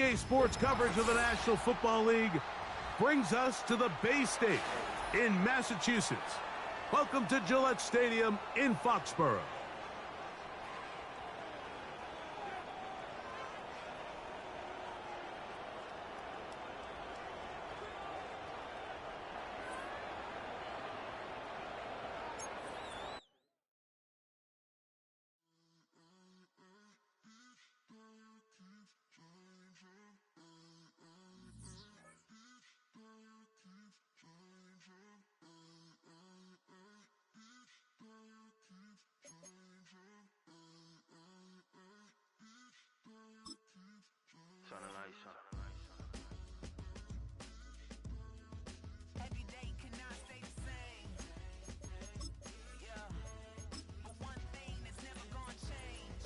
EA Sports coverage of the National Football League brings us to the Bay State in Massachusetts. Welcome to Gillette Stadium in Foxborough. Every day cannot stay the same. Yeah. But one thing that's never gonna change.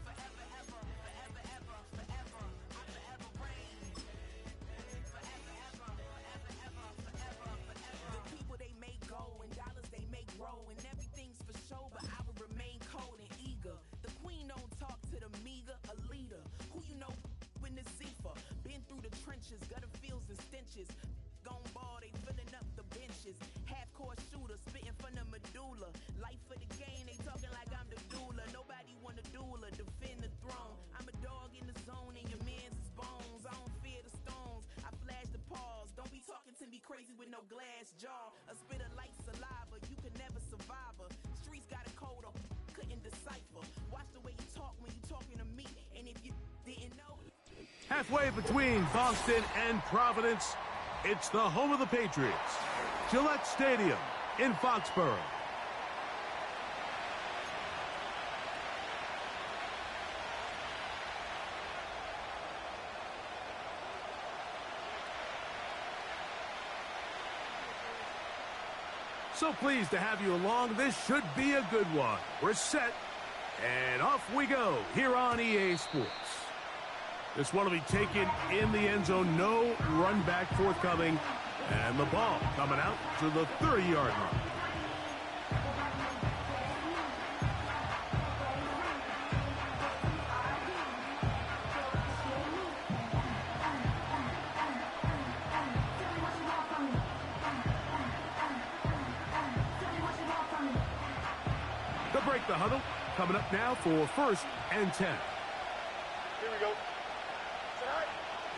Forever, ever, forever, ever, forever. I forever reign. Forever, ever, forever, ever, forever, forever. The people they make go and dollars they make grow and everything's for show, but I will remain cold and eager. The queen don't talk to the meager, a leader. Who you know when the Zephyr? Been through the trenches, gutter fields and stenches. Gone ball, they filling up the benches. Half-court shooter, spitting from the medulla. Life for the game, they talking like I'm the doula. Nobody want a doula, defend the throne. I'm a dog in the zone and your man's is bones. I don't fear the stones, I flash the paws. Don't be talking to me crazy with no glass jaw. A spit of light saliva, you can never survive her. Streets got a code, couldn't decipher. Watch the way you talk when you talking to me. And if you didn't know. Halfway between Boston and Providence, it's the home of the Patriots, Gillette Stadium in Foxborough. So pleased to have you along. This should be a good one. We're set, and off we go here on EA Sports. This one will be taken in the end zone. No run back forthcoming. And the ball coming out to the 30-yard line. To break the huddle, coming up now for 1st and 10. Here we go.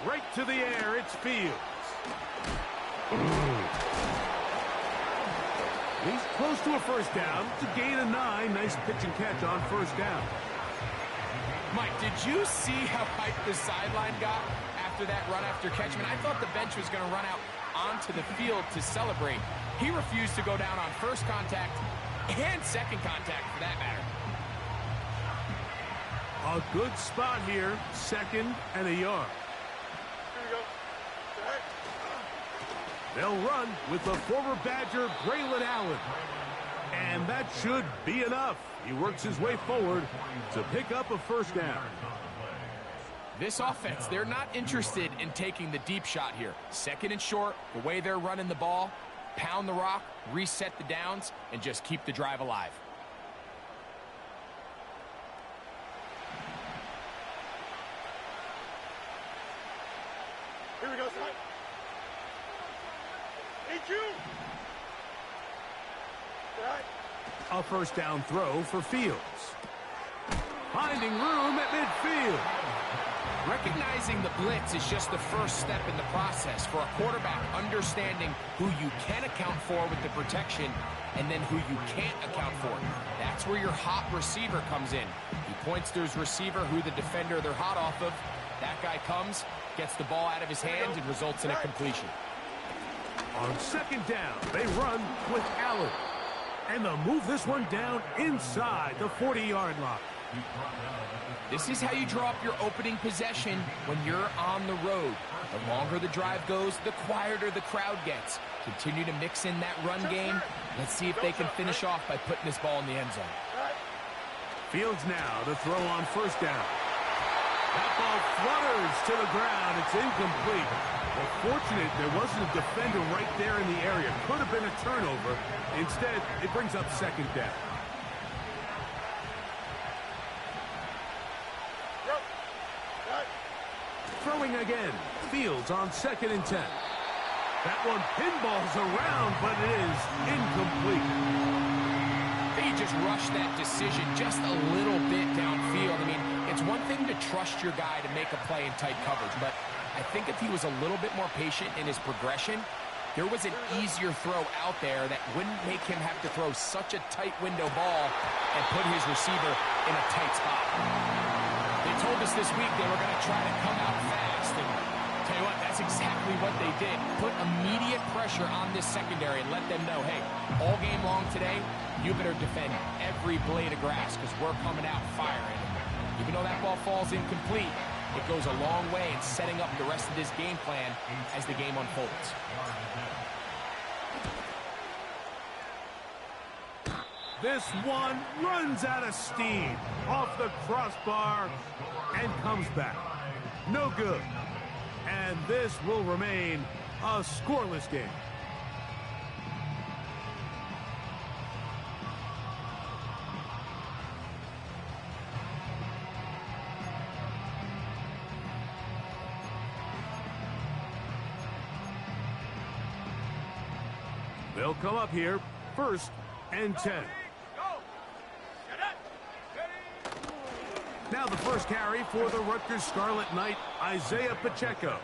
Right to the air, it's Fields. He's close to a first down. It's a gain of 9. Nice pitch and catch on first down. Mike, did you see how hyped the sideline got after that run after catch? I mean, I thought the bench was going to run out onto the field to celebrate. He refused to go down on first contact and second contact, for that matter. A good spot here. 2nd and a yard. They'll run with the former Badger, Braylon Allen. And that should be enough. He works his way forward to pick up a first down. This offense, they're not interested in taking the deep shot here. 2nd and short, the way they're running the ball, pound the rock, reset the downs, and just keep the drive alive. Here we go, son. A first down throw for Fields. Finding room at midfield. Recognizing the blitz is just the first step in the process for a quarterback understanding who you can account for with the protection and then who you can't account for. That's where your hot receiver comes in. He points to his receiver, who the defender they're hot off of. That guy comes, gets the ball out of his hands, and results in a completion. On 2nd down, they run with Allen. And they'll move this one down inside the 40-yard line. This is how you draw up your opening possession when you're on the road. The longer the drive goes, the quieter the crowd gets. Continue to mix in that run game. Let's see if they can finish off by putting this ball in the end zone. Fields now to throw on first down. That ball flutters to the ground. It's incomplete. Well, fortunate there wasn't a defender right there in the area. Could have been a turnover. Instead, it brings up 2nd down. throwing again. Fields on 2nd and 10. That one pinballs around, but it is incomplete. He just rushed that decision just a little bit downfield. I mean, it's one thing to trust your guy to make a play in tight coverage, but I think if he was a little bit more patient in his progression, there was an easier throw out there that wouldn't make him have to throw such a tight window ball and put his receiver in a tight spot. They told us this week they were going to try to come out fast, and tell you what, that's exactly what they did. Put immediate pressure on this secondary and let them know, hey, all game long today, you better defend every blade of grass because we're coming out firing. Even though that ball falls incomplete, it goes a long way in setting up the rest of this game plan as the game unfolds. This one runs out of steam off the crossbar and comes back. No good. And this will remain a scoreless game. They'll come up here, 1st and 10. Now the first carry for the Rutgers Scarlet Knight, Isaiah Pacheco.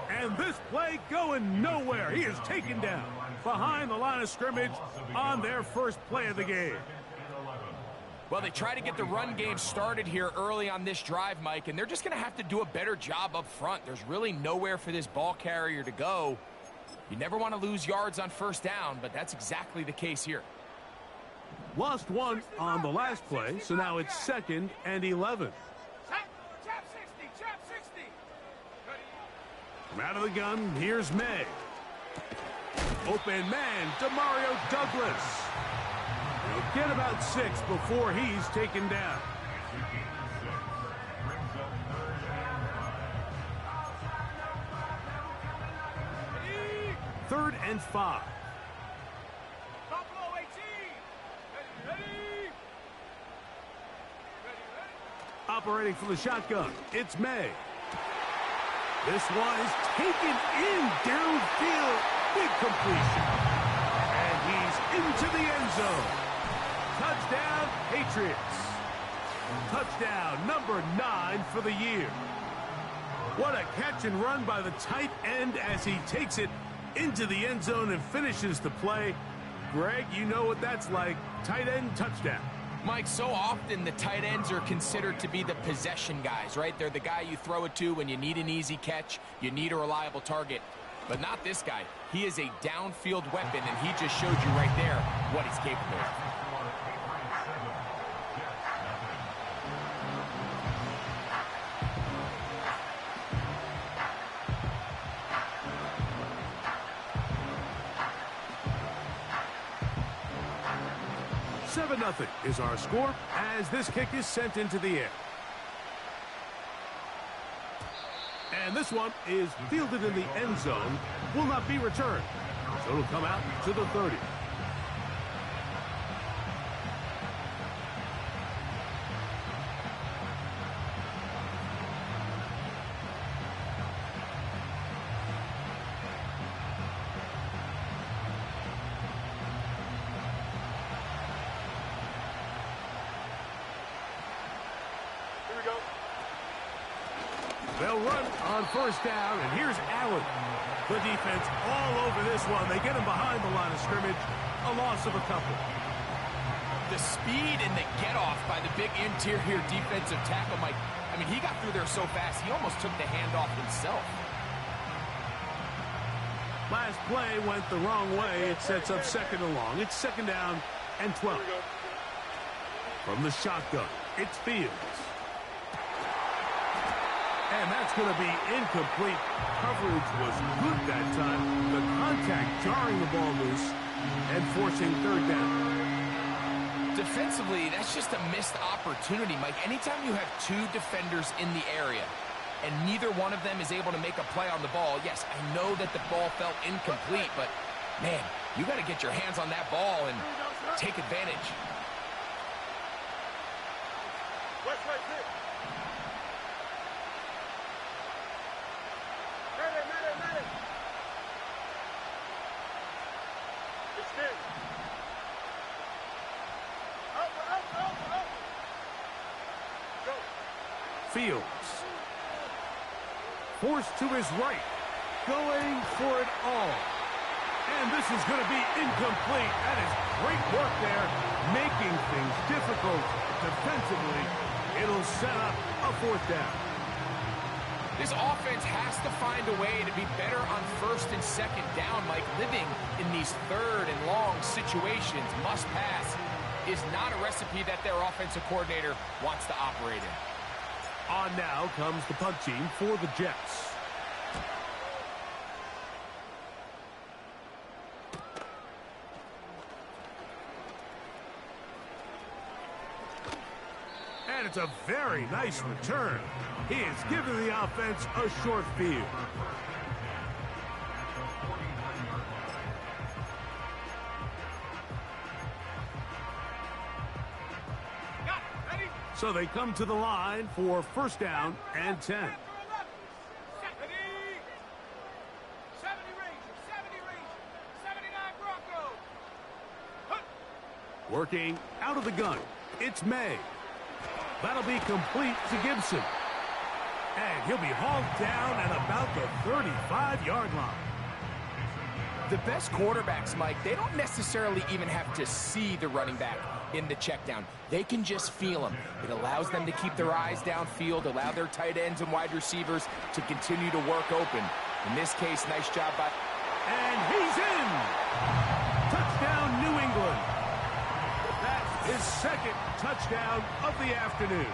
And this play going nowhere. He is taken down behind the line of scrimmage on their first play of the game. Well, they try to get the run game started here early on this drive, Mike, and they're just going to have to do a better job up front. There's really nowhere for this ball carrier to go. You never want to lose yards on 1st down, but that's exactly the case here. Lost one on the last play, so now it's 2nd and 11. From out of the gun, here's May. Open man, Demario Douglas. He'll get about 6 before he's taken down. Third and 5. Operating from the shotgun, it's May. This one is taken in downfield. Big completion. And he's into the end zone. Touchdown, Patriots. Touchdown number 9 for the year. What a catch and run by the tight end as he takes it into the end zone and finishes the play. Greg, you know what that's like. Tight end touchdown. Mike, so often the tight ends are considered to be the possession guys, right? They're the guy you throw it to when you need an easy catch, you need a reliable target. But not this guy. He is a downfield weapon, and he just showed you right there what he's capable of. Nothing is our score as this kick is sent into the air. And this one is fielded in the end zone, will not be returned. So it'll come out to the 30. They'll run on 1st down, and here's Allen. The defense all over this one. They get him behind the line of scrimmage. A loss of a couple. The speed and the get-off by the big interior defensive tackle, Mike. I mean, he got through there so fast, he almost took the handoff himself. Last play went the wrong way. It sets up 2nd and long. It's 2nd down and 12. From the shotgun, it's Fields. And that's going to be incomplete. Coverage was good that time. The contact jarring the ball loose and forcing 3rd down. Defensively, that's just a missed opportunity, Mike. Anytime you have 2 defenders in the area and neither one of them is able to make a play on the ball, yes, I know that the ball felt incomplete, but, man, you got to get your hands on that ball and take advantage. in. Out. Go. Fields. Forced to his right. Going for it all. And this is going to be incomplete. That is great work there, making things difficult defensively. It'll set up a fourth down. This offense has to find a way to be better on first and second down, Mike. Living in these third and long situations, must pass, is not a recipe that their offensive coordinator wants to operate in. On now comes the punt team for the Jets. And it's a very nice return. He is giving the offense a short field. So they come to the line for first down and 10. 70 Rangers, 79 Broncos. Working out of the gun, it's May. That'll be complete to Gibson. And he'll be hauled down at about the 35-yard line. The best quarterbacks, Mike, they don't necessarily even have to see the running back in the check down. They can just feel him. It allows them to keep their eyes downfield, allow their tight ends and wide receivers to continue to work open. In this case, nice job by... And he's in! Touchdown, New England. That's his second touchdown of the afternoon.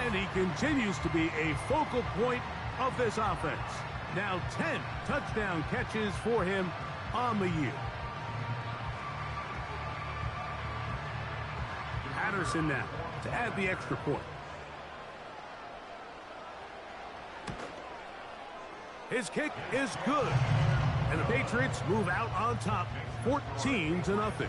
And he continues to be a focal point of this offense. Now 10 touchdown catches for him on the year. Patterson now to add the extra point. His kick is good. And the Patriots move out on top 14-0.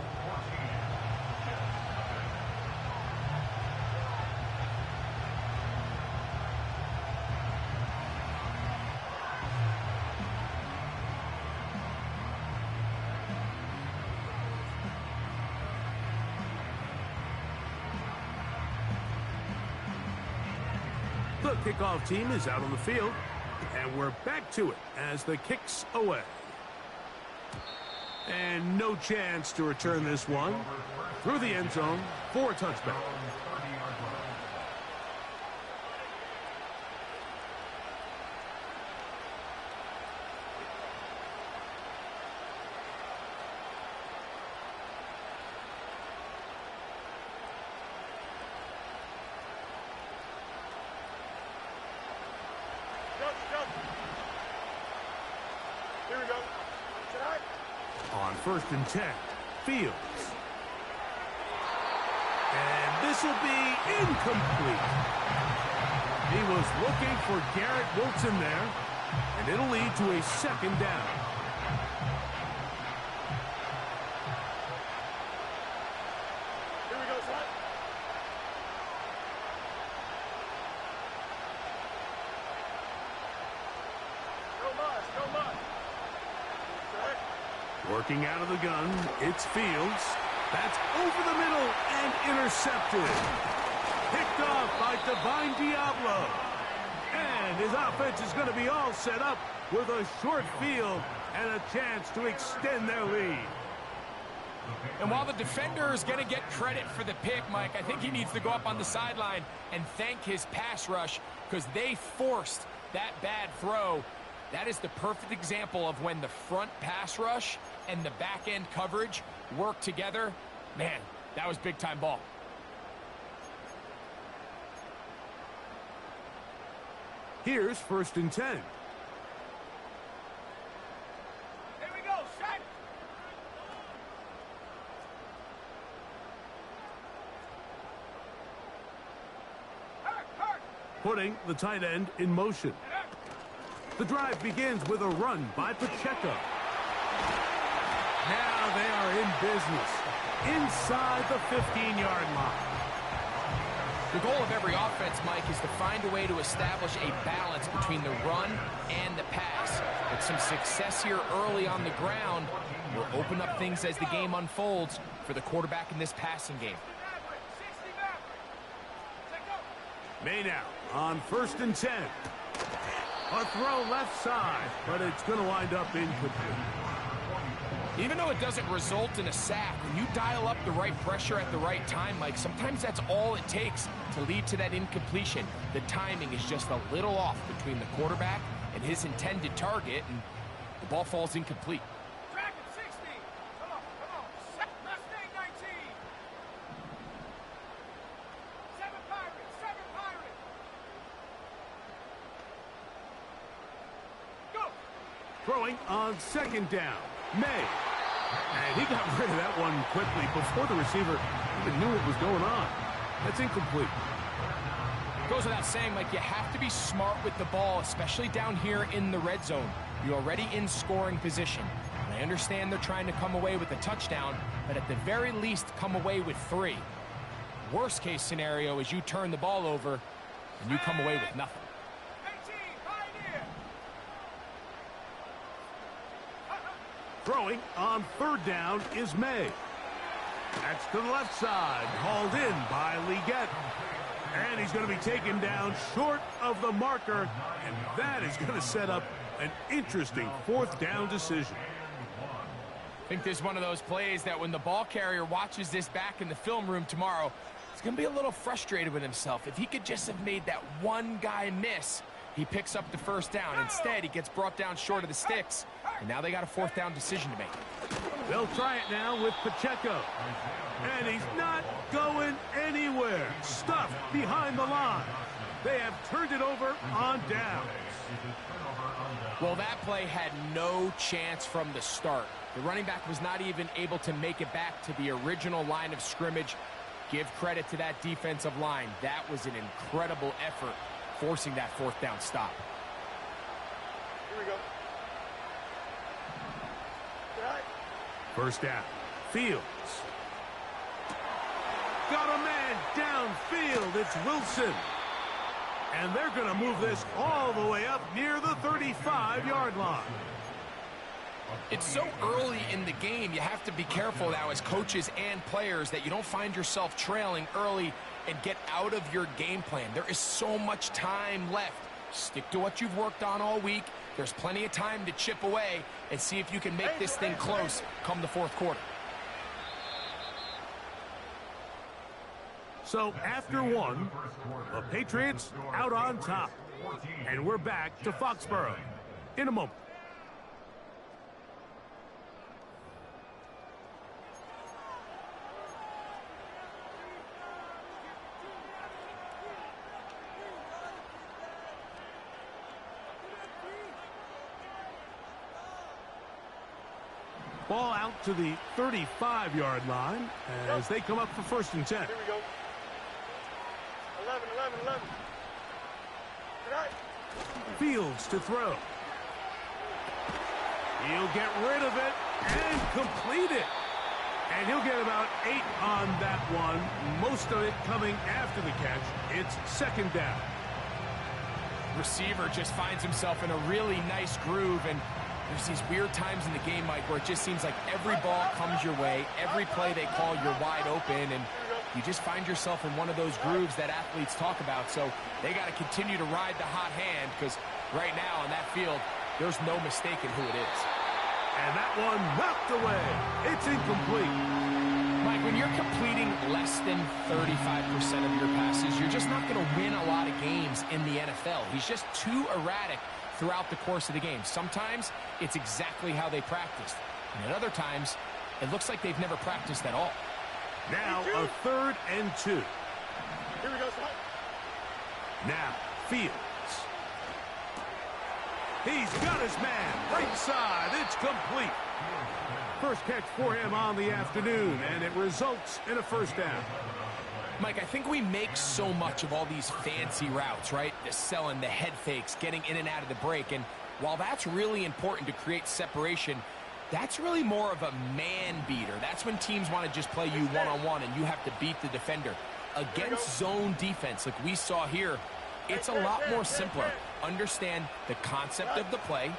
The kickoff team is out on the field, and we're back to it as the kick's away. And no chance to return this one through the end zone for a touchback. Here we go. Tonight. On 1st and 10, Fields. And this will be incomplete. He was looking for Garrett Wilson there, and it'll lead to a second down. Here we go, son. No muss. Working out of the gun, it's Fields. That's over the middle and intercepted. Picked off by Divine Diablo. And his offense is going to be all set up with a short field and a chance to extend their lead. And while the defender is going to get credit for the pick, Mike, I think he needs to go up on the sideline and thank his pass rush because they forced that bad throw. That is the perfect example of when the front pass rush and the back end coverage work together. Man, that was big time ball. Here's 1st and 10. Here we go, son. Putting the tight end in motion. The drive begins with a run by Pacheco. Now they are in business inside the 15-yard line. The goal of every offense, Mike, is to find a way to establish a balance between the run and the pass. With some success here early on the ground will open up things as the game unfolds for the quarterback in this passing game. May now on 1st and 10. A throw left side, but it's going to wind up incomplete. Even though it doesn't result in a sack, when you dial up the right pressure at the right time, Mike, sometimes that's all it takes to lead to that incompletion. The timing is just a little off between the quarterback and his intended target, and the ball falls incomplete. Dragon 60. Come on. Mustang 19. 7 Pirates. Go. Throwing on 2nd down. May. And he got rid of that one quickly before the receiver even knew what was going on. That's incomplete. Goes without saying, Mike, you have to be smart with the ball, especially down here in the red zone. You're already in scoring position. And I understand they're trying to come away with a touchdown, but at the very least, come away with 3. Worst case scenario is you turn the ball over and you come away with nothing. 18. Pioneer. Throwing on 3rd down is May. That's to the left side, hauled in by Leggett. And he's going to be taken down short of the marker, and that is going to set up an interesting 4th down decision. I think this is one of those plays that when the ball carrier watches this back in the film room tomorrow, he's going to be a little frustrated with himself. If he could just have made that one guy miss, he picks up the 1st down. Instead, he gets brought down short of the sticks, and now they got a 4th down decision to make. They'll try it now with Pacheco. And he's not going anywhere. Stuffed behind the line. They have turned it over on downs. Well, that play had no chance from the start. The running back was not even able to make it back to the original line of scrimmage. Give credit to that defensive line. That was an incredible effort, forcing that 4th down stop. Here we go. Right. 1st down. Fields. Got a man downfield. It's Wilson. And they're going to move this all the way up near the 35-yard line. It's so early in the game, you have to be careful now as coaches and players that you don't find yourself trailing early and get out of your game plan. There is so much time left. Stick to what you've worked on all week. There's plenty of time to chip away and see if you can make this thing close come the 4th quarter. So after 1, the Patriots out on top. And we're back to Foxborough in a moment. Ball out to the 35-yard line as they come up for 1st and 10. Here we go. 11. Right. Fields to throw. He'll get rid of it and complete it. And he'll get about 8 on that one. Most of it coming after the catch. It's 2nd down. Receiver just finds himself in a really nice groove, and there's these weird times in the game, Mike, where it just seems like every ball comes your way, every play they call, you're wide open, and you just find yourself in one of those grooves that athletes talk about. So they got to continue to ride the hot hand, because right now on that field, there's no mistaking who it is. And that one knocked away. It's incomplete. Mike, when you're completing less than 35% of your passes, you're just not going to win a lot of games in the NFL. He's just too erratic throughout the course of the game. Sometimes it's exactly how they practiced. And at other times, it looks like they've never practiced at all. Now a 3rd and 2. Here we go, son. Now Fields. He's got his man. Right side. It's complete. First catch for him on the afternoon, and it results in a 1st down. Mike, I think we make so much of all these fancy routes, right? The selling, the head fakes, getting in and out of the break. And while that's really important to create separation, that's really more of a man beater. That's when teams want to just play you one-on-one and you have to beat the defender. Against zone defense like we saw here, it's a lot more simpler. Understand the concept of the play,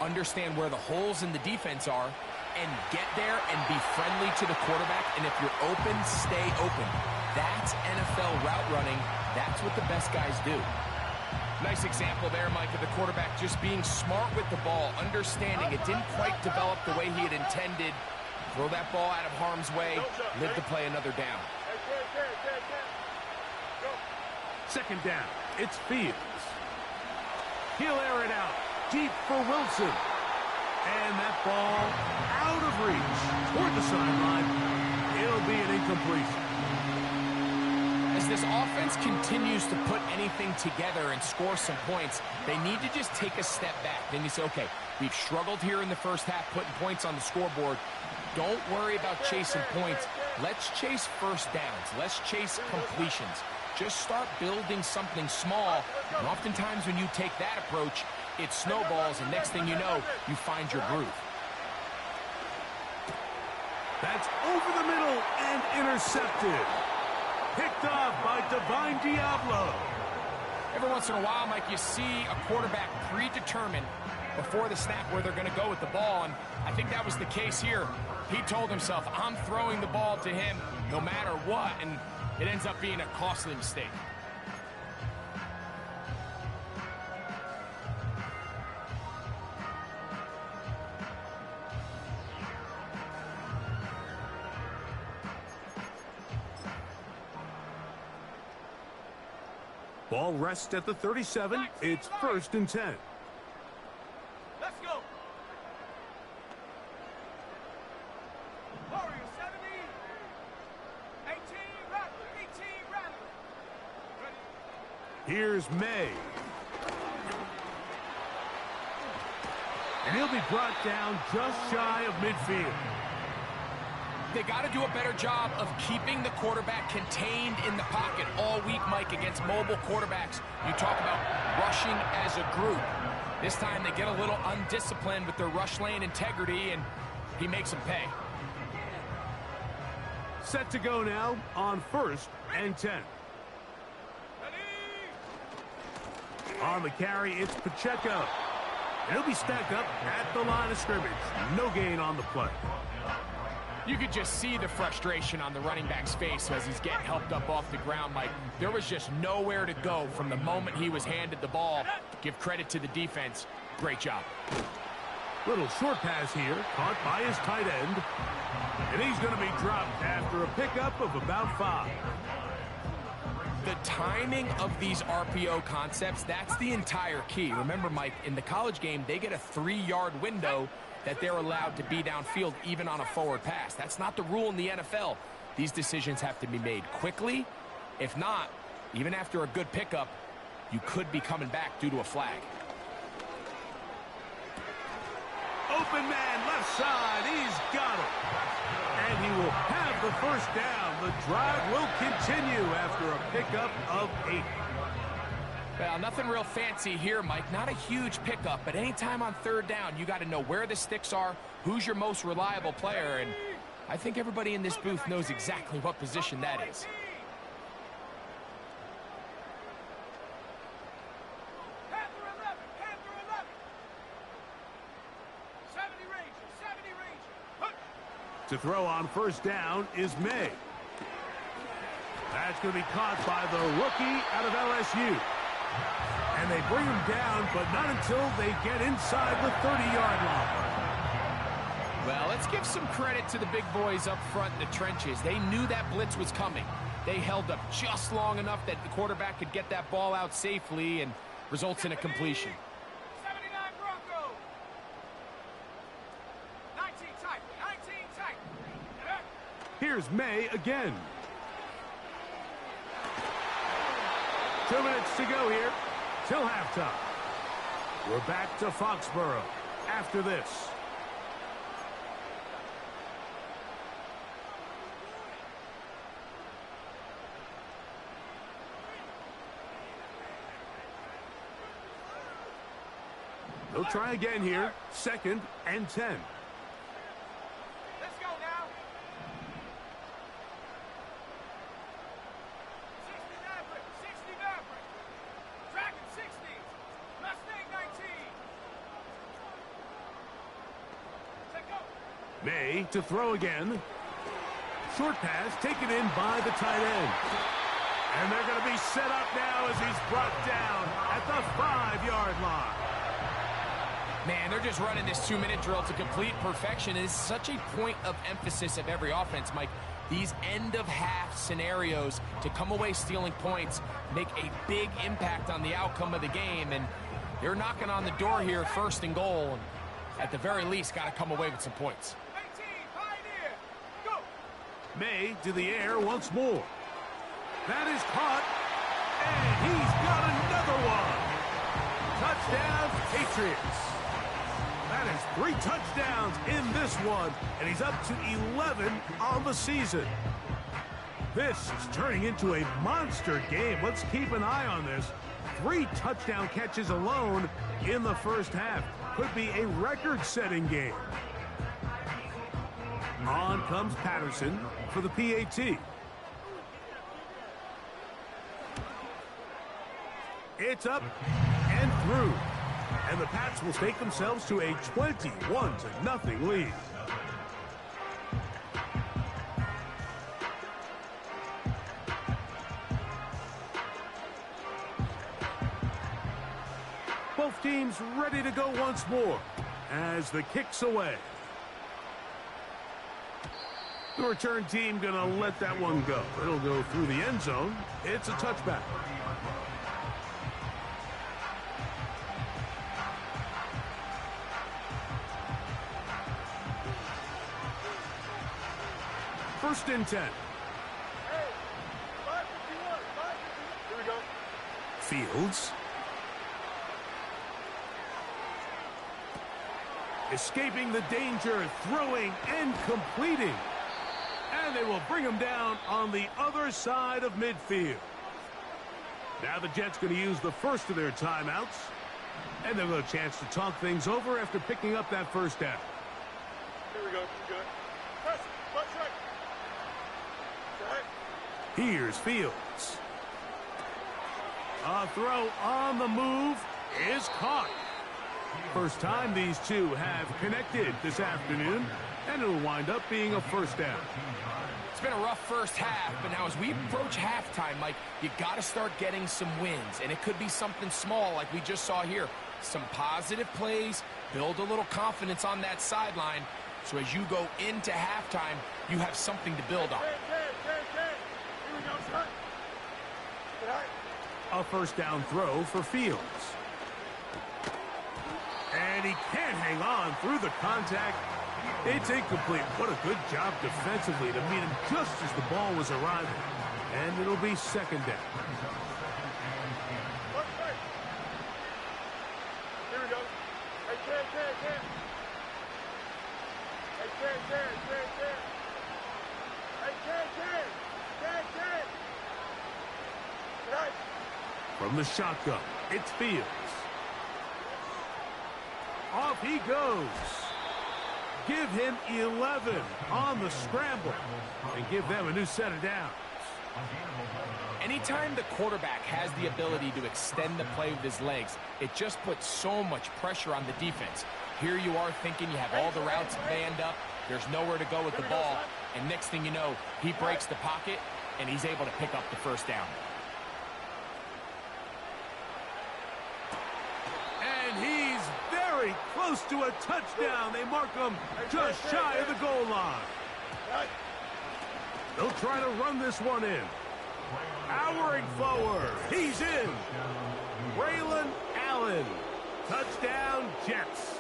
understand where the holes in the defense are, and get there and be friendly to the quarterback. And if you're open, stay open. That's NFL route running. That's what the best guys do. Nice example there, Mike, of the quarterback just being smart with the ball, understanding it didn't quite develop the way he had intended. Throw that ball out of harm's way, live to play another down. Second down, it's Fields. He'll air it out deep for Wilson. And that ball out of reach toward the sideline. It'll be an incompletion. As this offense continues to put anything together and score some points, they need to just take a step back. Then you say, okay, we've struggled here in the first half putting points on the scoreboard. Don't worry about chasing points. Let's chase first downs. Let's chase completions. Just start building something small. And oftentimes when you take that approach, it snowballs, and next thing you know, you find your groove. That's over the middle and intercepted. Picked off by Divine Diablo. Every once in a while, Mike, you see a quarterback predetermined before the snap where they're going to go with the ball, and I think that was the case here. He told himself, I'm throwing the ball to him no matter what, and it ends up being a costly mistake. Ball rests at the 37. It's 1st and 10. Let's go. Warrior 70. 18 rattling. 18 rattling. Ready? Here's May. And he'll be brought down just shy of midfield. They got to do a better job of keeping the quarterback contained in the pocket all week, Mike, against mobile quarterbacks. You talk about rushing as a group. This time they get a little undisciplined with their rush lane integrity, and he makes them pay. Set to go now on 1st and 10. Ready? On the carry, it's Pacheco. And he'll be stacked up at the line of scrimmage. No gain on the play. You could just see the frustration on the running back's face as he's getting helped up off the ground, Mike. There was just nowhere to go from the moment he was handed the ball. Give credit to the defense. Great job. Little short pass here, caught by his tight end. And he's going to be dropped after a pickup of about 5. The timing of these RPO concepts, that's the entire key. Remember, Mike, in the college game, they get a 3-yard window that they're allowed to be downfield even on a forward pass. That's not the rule in the NFL. These decisions have to be made quickly. If not, even after a good pickup, you could be coming back due to a flag. Open man, left side, he's got it. And he will have the first down. The drive will continue after a pickup of 8. Well, nothing real fancy here, Mike. Not a huge pickup, but anytime on 3rd down, you got to know where the sticks are, who's your most reliable player, and I think everybody in this booth knows exactly what position that is. Panther 11. Panther 11. 70 Ranger. 70 Ranger. To throw on 1st down is May. That's going to be caught by the rookie out of LSU. And they bring him down, but not until they get inside the 30-yard line. Well, let's give some credit to the big boys up front in the trenches. They knew that blitz was coming. They held up just long enough that the quarterback could get that ball out safely and results in a completion. 79 Bronco. 19 tight. 19 tight. Here's May again. 2 minutes to go here till halftime. We're back to Foxborough after this. They'll try again here. 2nd and 10. Let's go now. May to throw again. Short pass taken in by the tight end. And they're going to be set up now as he's brought down at the 5-yard line. Man, they're just running this 2-minute drill to complete perfection. It is such a point of emphasis of every offense, Mike. These end-of-half scenarios to come away stealing points make a big impact on the outcome of the game. And they're knocking on the door here, 1st and goal. And at the very least, got to come away with some points. 18, Pioneer, go! May to the air once more. That is caught, and he's got another one. Touchdown, Patriots. That is 3 touchdowns in this one, and he's up to 11 on the season. This is turning into a monster game. Let's keep an eye on this. 3 touchdown catches alone in the first half. Could be a record-setting game. On comes Patterson for the PAT. It's up and through. And the Pats will take themselves to a 21-0 lead. Both teams ready to go once more as the kick's away. The return team going to let that one go. It'll go through the end zone. It's a touchback. First and 10. Hey, 551, 551. Here we go. Fields. Escaping the danger, throwing and completing. And they will bring him down on the other side of midfield. Now the Jets going to use the first of their timeouts. And they'll have a chance to talk things over after picking up that first down. Here we go. Good. Press. Butt check. Check. Here's Fields. A throw on the move is caught. First time these two have connected this afternoon, and it'll wind up being a first down. It's been a rough first half, but now as we approach halftime, Mike, you got to start getting some wins, and it could be something small like we just saw here. Some positive plays, build a little confidence on that sideline, so as you go into halftime, you have something to build on. Here we go, son. Get high. A first down throw for Fields. And he can't hang on through the contact. It's incomplete. What a good job defensively to meet him just as the ball was arriving. And it'll be second down. Here we go. Hey, Ken. Hey, Ken. Hey, Ken. Right. From the shotgun, it's Fields. Off he goes. Give him 11 on the scramble and give them a new set of downs. Anytime the quarterback has the ability to extend the play with his legs, it just puts so much pressure on the defense. Here you are thinking you have all the routes manned up, there's nowhere to go with the ball, and next thing you know, he breaks the pocket, and he's able to pick up the first down. And he's very close to a touchdown. They mark him just shy of the goal line. They'll try to run this one in. Powering forward. He's in. Braylon Allen. Touchdown, Jets.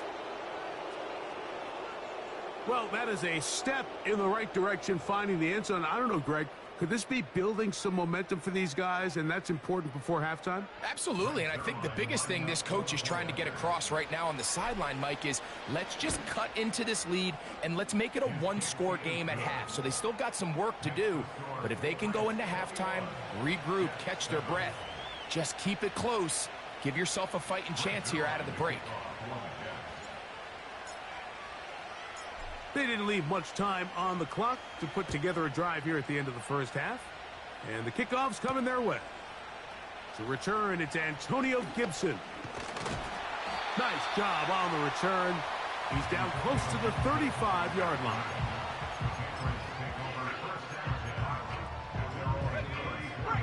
Well, that is a step in the right direction, finding the end zone. I don't know, Greg. Could this be building some momentum for these guys, and that's important before halftime? Absolutely, and I think the biggest thing this coach is trying to get across right now on the sideline, Mike, is let's just cut into this lead and let's make it a one-score game at half. So they still got some work to do, but if they can go into halftime, regroup, catch their breath, just keep it close, give yourself a fighting chance here out of the break. They didn't leave much time on the clock to put together a drive here at the end of the first half. And the kickoff's coming their way. To return, it's Antonio Gibson. Nice job on the return. He's down close to the 35-yard line.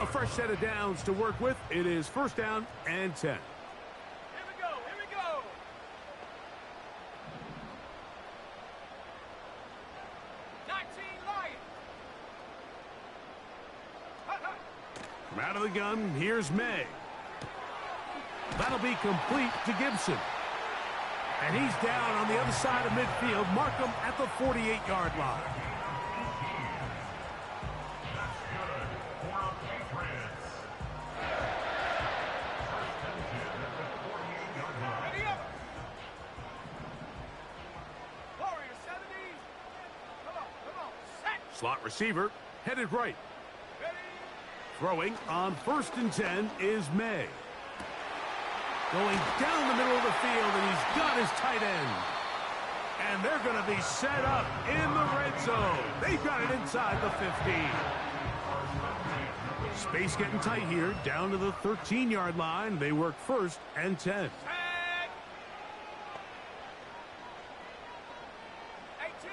A fresh set of downs to work with. It is first down and 10. Here we go. Here we go. 19 Lions. From out of the gun, here's May. That'll be complete to Gibson. And he's down on the other side of midfield. Mark him at the 48-yard line. Ready up. Warrior 70. Come on. Set. Slot receiver headed right. Ready. Throwing on first and 10 is May. Going down the middle of the field, and he's got his tight end. And they're going to be set up in the red zone. They've got it inside the 15. Space getting tight here, down to the 13-yard line. They work first and 10. Tag. 18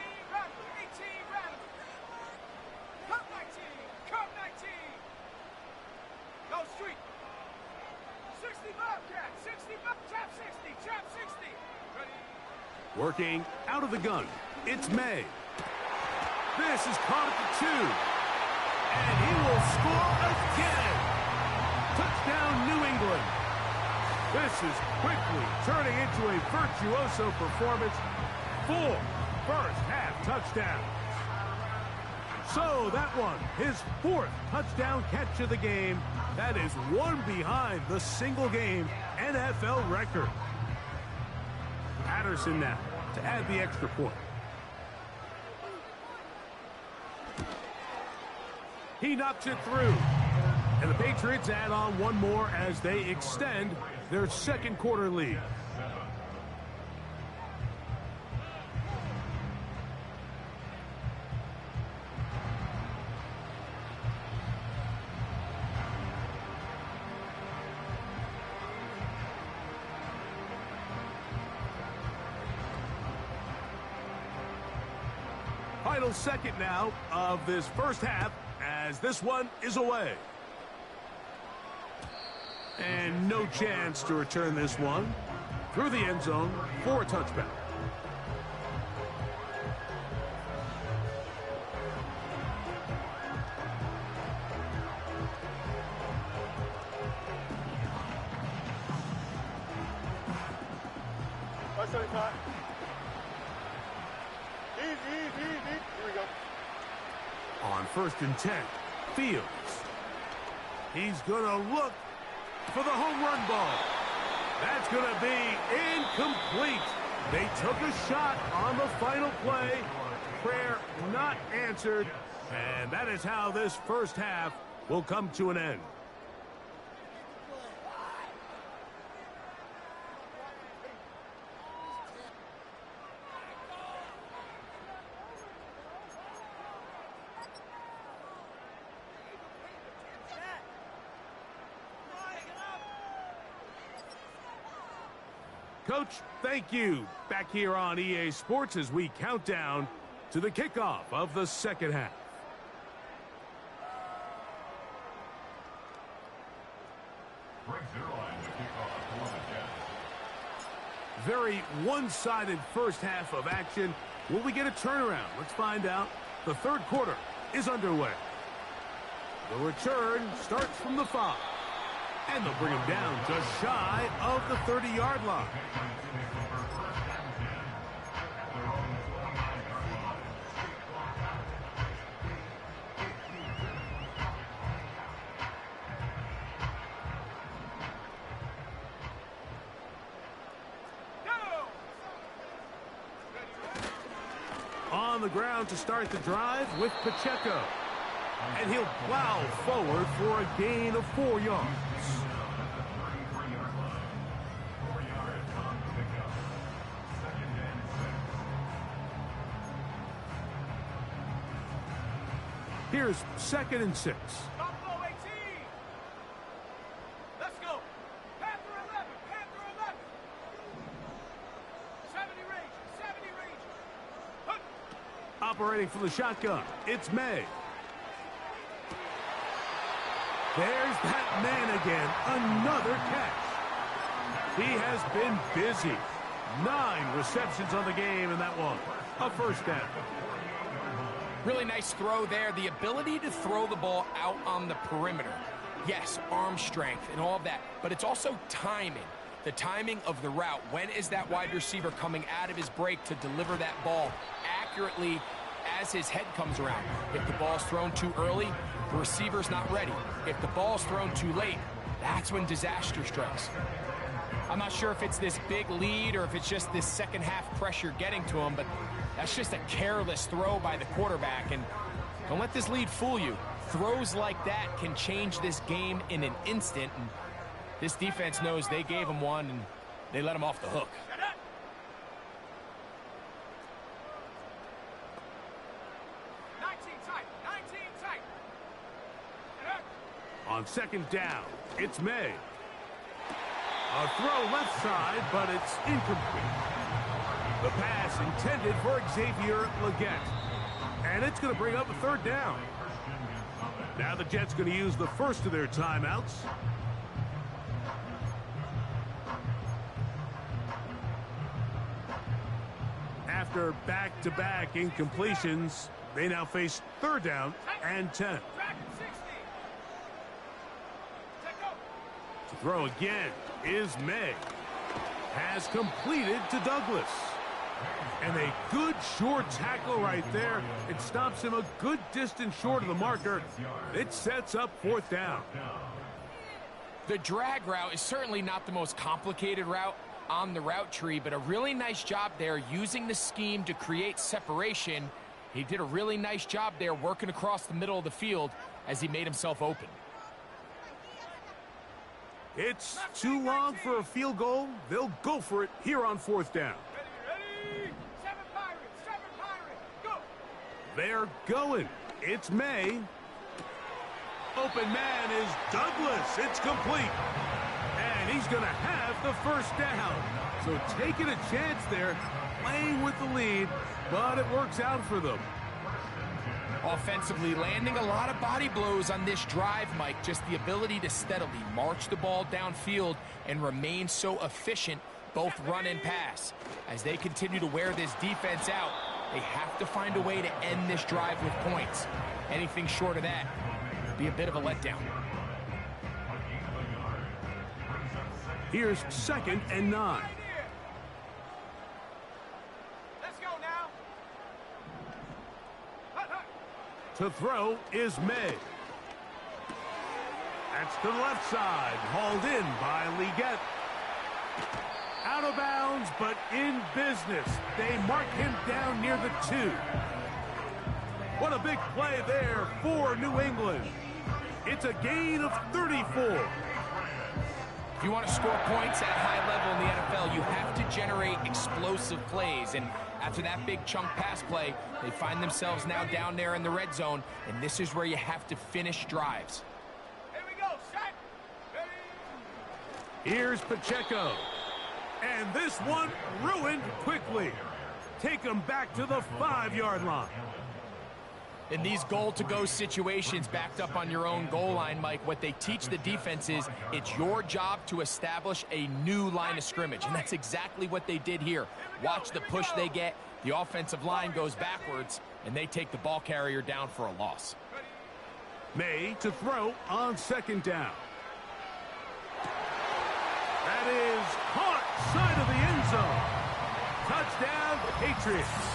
rattle. Cut 19. Go street. 60 Bobcat. 60 Trap 60. Trap 60. Ready. Working out of the gun, it's May. This is caught at the 2. And he will score again. Touchdown, New England. This is quickly turning into a virtuoso performance. 4 first-half touchdowns. So that one, his 4th touchdown catch of the game. That is one behind the single-game NFL record. Patterson now to add the extra point. He knocks it through. And the Patriots add on one more as they extend their second quarter lead. Final second now of this first half as this one is away. And no chance to return this one through the end zone for a touchback. Right side time. Easy. Here we go. On first and 10, Fields. He's going to look for the home run ball. That's going to be incomplete. They took a shot on the final play. Prayer not answered. And that is how this first half will come to an end. Coach, thank you. Back here on EA Sports as we count down to the kickoff of the second half. Very one-sided first half of action. Will we get a turnaround? Let's find out. The third quarter is underway. The return starts from the 5. And they'll bring him down just shy of the 30-yard line. On the ground to start the drive with Pacheco. And he'll plow forward for a gain of 4 yards. Here's second and 6. Buffalo 18. Let's go. Panther 11. 70 range. 70. Operating from the shotgun, it's May. There's that man again, another catch. He has been busy. 9 receptions on the game in that one. A first down. Really nice throw there. The ability to throw the ball out on the perimeter. Yes, arm strength and all of that, but it's also timing. The timing of the route. When is that wide receiver coming out of his break to deliver that ball accurately as his head comes around? If the ball's thrown too early, the receiver's not ready. If the ball's thrown too late, that's when disaster strikes. I'm not sure if it's this big lead or if it's just this second half pressure getting to him, but that's just a careless throw by the quarterback. And don't let this lead fool you. Throws like that can change this game in an instant. And this defense knows they gave him one and they let him off the hook. 19 tight. On second down, it's May. A throw left side, but it's incomplete. The pass intended for Xavier Legette. And it's going to bring up a third down. Now the Jets going to use the first of their timeouts. After back-to-back incompletions, they now face third down and 10. To throw again is May. Has completed to Douglas. And a good short tackle right there. It stops him a good distance short of the marker. It sets up fourth down. The drag route is certainly not the most complicated route on the route tree, but a really nice job there using the scheme to create separation. He did a really nice job there working across the middle of the field as he made himself open. It's too long for a field goal. They'll go for it here on fourth down. Ready? 7 Pirates, go! They're going. It's May. Open man is Douglas. It's complete. And he's going to have the first down. So taking a chance there, playing with the lead, but it works out for them. Offensively, landing a lot of body blows on this drive, Mike. Just the ability to steadily march the ball downfield and remain so efficient, both run and pass. As they continue to wear this defense out, they have to find a way to end this drive with points. Anything short of that would be a bit of a letdown. Here's 2nd and 9. Let's go now. To throw is May. That's to the left side, hauled in by Legette. Out of bounds, but in business. They mark him down near the 2. What a big play there for New England. It's a gain of 34. If you want to score points at a high level in the NFL, you have to generate explosive plays. And after that big chunk pass play, they find themselves now down there in the red zone, and this is where you have to finish drives. Here we go, set. Ready? Here's Pacheco. And this one ruined quickly. Take him back to the 5-yard line. In these goal-to-go situations backed up on your own goal line, Mike, what they teach the defense is it's your job to establish a new line of scrimmage, and that's exactly what they did here. Watch the push they get. The offensive line goes backwards, and they take the ball carrier down for a loss. May to throw on 2nd down. That is caught side of the end zone. Touchdown, Patriots.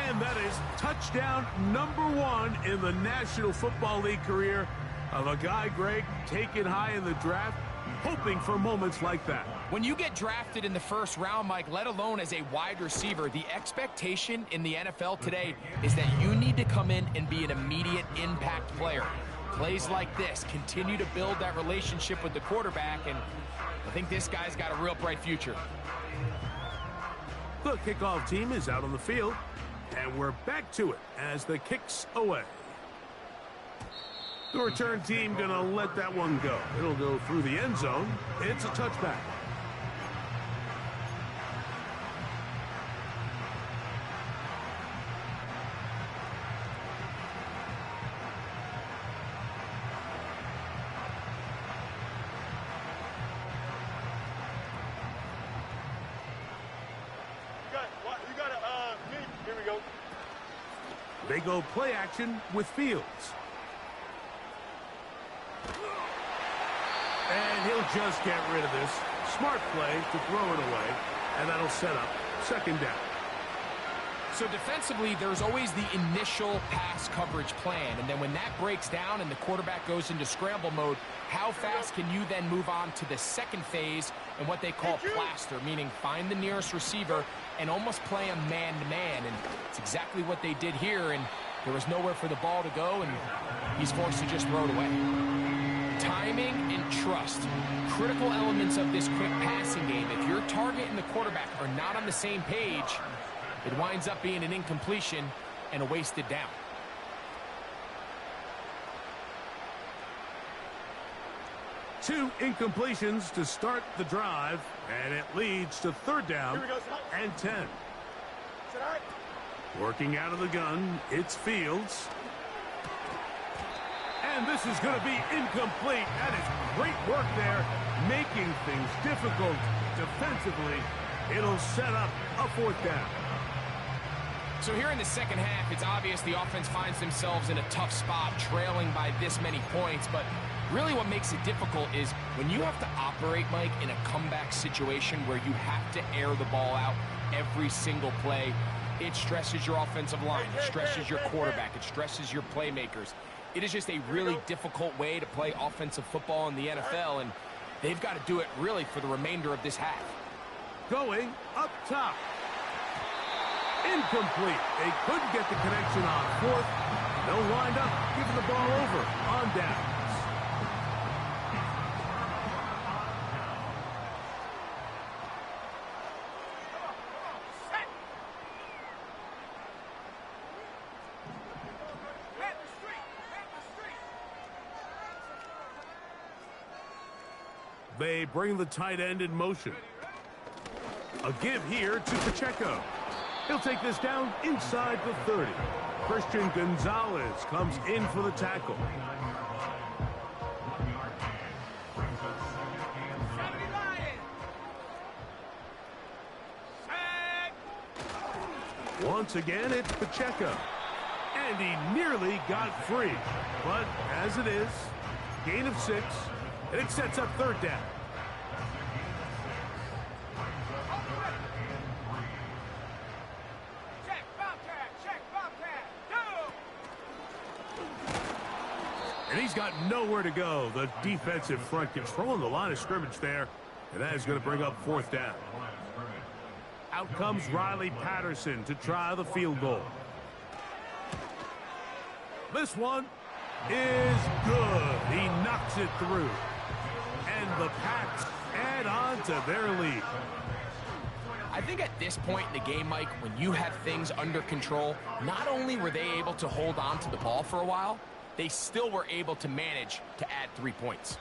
And that is touchdown number 1 in the National Football League career of a guy, Greg, taken high in the draft, hoping for moments like that. When you get drafted in the first round, Mike, let alone as a wide receiver, the expectation in the NFL today is that you need to come in and be an immediate impact player. Plays like this continue to build that relationship with the quarterback, and I think this guy's got a real bright future. The kickoff team is out on the field, and we're back to it as the kick's away. The return team going to let that one go. It'll go through the end zone. It's a touchback. They go play action with Fields. And he'll just get rid of this. Smart play to throw it away, and that'll set up second down. So defensively, there's always the initial pass coverage plan, and then when that breaks down and the quarterback goes into scramble mode, how fast can you then move on to the second phase and what they call plaster, meaning find the nearest receiver and almost play a man-to-man, and it's exactly what they did here, and there was nowhere for the ball to go, and he's forced to just throw it away. Timing and trust, critical elements of this quick passing game. If your target and the quarterback are not on the same page, it winds up being an incompletion and a wasted down. Two incompletions to start the drive, and it leads to third down and 10. Working out of the gun, it's Fields. And this is going to be incomplete. That is great work there, making things difficult defensively. It'll set up a fourth down. So here in the second half, it's obvious the offense finds themselves in a tough spot, trailing by this many points. But really what makes it difficult is when you have to operate, Mike, in a comeback situation where you have to air the ball out every single play, it stresses your offensive line, it stresses your quarterback, it stresses your playmakers. It is just a really difficult way to play offensive football in the NFL, and they've got to do it really for the remainder of this half. Going up top. Incomplete. They couldn't get the connection on fourth. They'll wind up giving the ball over on downs. They bring the tight end in motion. A give here to Pacheco. He'll take this down inside the 30. Christian Gonzalez comes in for the tackle. Once again, it's Pacheco. And he nearly got free. But as it is, gain of 6, and it sets up third down. And he's got nowhere to go. The defensive front controlling the line of scrimmage there. And that is going to bring up fourth down. Out comes Riley Patterson to try the field goal. This one is good. He knocks it through. And the Pats add on to their lead. I think at this point in the game, Mike, when you have things under control, not only were they able to hold on to the ball for a while, they still were able to manage to add 3 points.